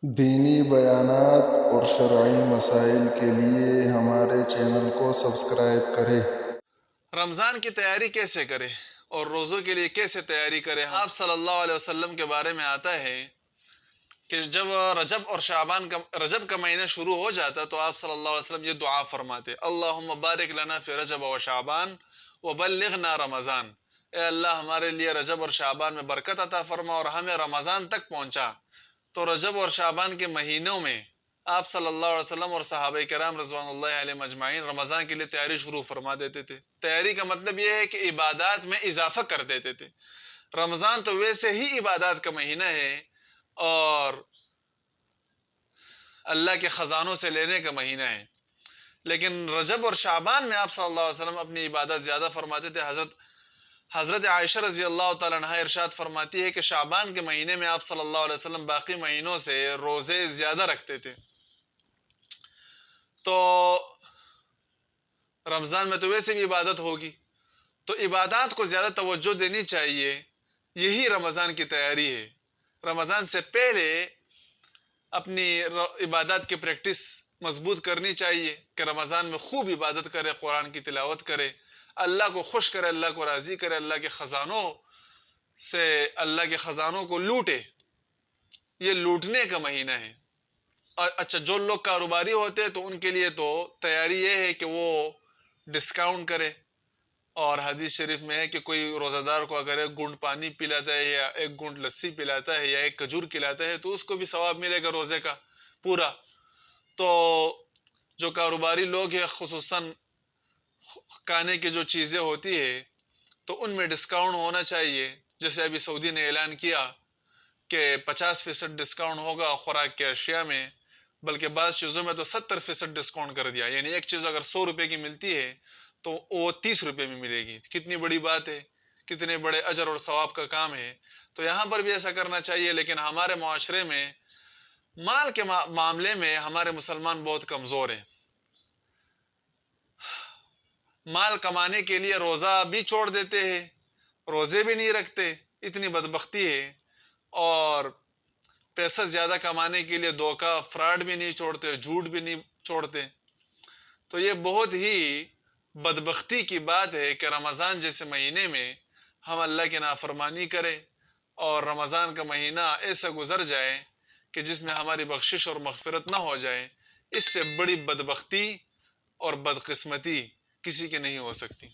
दीनी बयानात और शरई मसाइल के लिए हमारे चैनल को सब्सक्राइब करें। रमज़ान की तैयारी कैसे करें और रोज़ों के लिए कैसे तैयारी करें। आप सल्लल्लाहु अलैहि वसल्लम के बारे में आता है कि जब रजब का महीना शुरू हो जाता तो आप सल्लल्लाहु अलैहि वसल्लम ये दुआ फरमाते, अल्लाहुम्मा बारिक लना फी रजब व शाबान व बल्लिगना रमज़ान। ए अल्लाह, हमारे लिए रजब और शाबान में बरकत अता फरमा और हमें रमज़ान तक पहुँचा। तो रजब और शाबान के महीनों में आप सल्लल्लाहु अलैहि वसल्लम और सहाबा किराम रज़वानुल्लाहि अलैहिम अजमाइन रमज़ान के लिए तैयारी शुरू फरमा देते थे। तैयारी का मतलब यह है कि इबादत में इजाफा कर देते थे। रमज़ान तो वैसे ही इबादत का महीना है और अल्लाह के ख़जानों से लेने का महीना है, लेकिन रजब और शाबान में आप सल्लल्लाहु अलैहि वसल्लम अपनी इबादत ज़्यादा फरमाते थे। हज़रत आयशा रज़ी अल्लाह तआला अन्हा इरशाद फरमाती है कि शाबान के महीने में आप सल्लल्लाहु अलैहि वसल्लम बाकी महीनों से रोज़े ज़्यादा रखते थे। तो रमज़ान में तो वैसे भी इबादत होगी, तो इबादत को ज़्यादा तवज्जो देनी चाहिए। यही रमज़ान की तैयारी है। रमज़ान से पहले अपनी इबादत की प्रैक्टिस मजबूत करनी चाहिए कि रमज़ान में खूब इबादत करे, कुरान की तिलावत करे, अल्लाह को खुश करे, अल्लाह को राज़ी करे, अल्लाह के ख़जानों से अल्लाह के ख़जानों को लूटे। ये लूटने का महीना है। अच्छा, जो लोग कारोबारी होते हैं तो उनके लिए तो तैयारी ये है कि वो डिस्काउंट करे। और हदीस शरीफ में है कि कोई रोज़ादार को अगर एक घूंट पानी पिलाता है या एक घूंट लस्सी पिलाता है या एक खजूर खिलाता है तो उसको भी सवाब मिलेगा रोज़े का पूरा। तो जो कारोबारी लोग हैं, खुसूसन खाने की जो चीज़ें होती है तो उनमें डिस्काउंट होना चाहिए। जैसे अभी सऊदी ने ऐलान किया कि 50% डिस्काउंट होगा खुराक के अशिया में, बल्कि बाज़ चीज़ों में तो 70% डिस्काउंट कर दिया। यानी एक चीज़ अगर 100 रुपये की मिलती है तो वो 30 रुपये में मिलेगी। कितनी बड़ी बात है, कितने बड़े अजर और सवाब का काम है। तो यहाँ पर भी ऐसा करना चाहिए। लेकिन हमारे माशरे में माल के मामले में हमारे मुसलमान बहुत कमज़ोर हैं। माल कमाने के लिए रोज़ा भी छोड़ देते हैं, रोज़े भी नहीं रखते, इतनी बदबख्ती है। और पैसा ज़्यादा कमाने के लिए धोखा, फ्रॉड भी नहीं छोड़ते, झूठ भी नहीं छोड़ते। तो ये बहुत ही बदबख्ती की बात है कि रमज़ान जैसे महीने में हम अल्लाह की नाफरमानी करें और रमज़ान का महीना ऐसा गुजर जाए कि जिसमें हमारी बख्शिश और मग़फ़िरत ना हो जाए। इससे बड़ी बदबख्ती और बदकिस्मती किसी की नहीं हो सकती।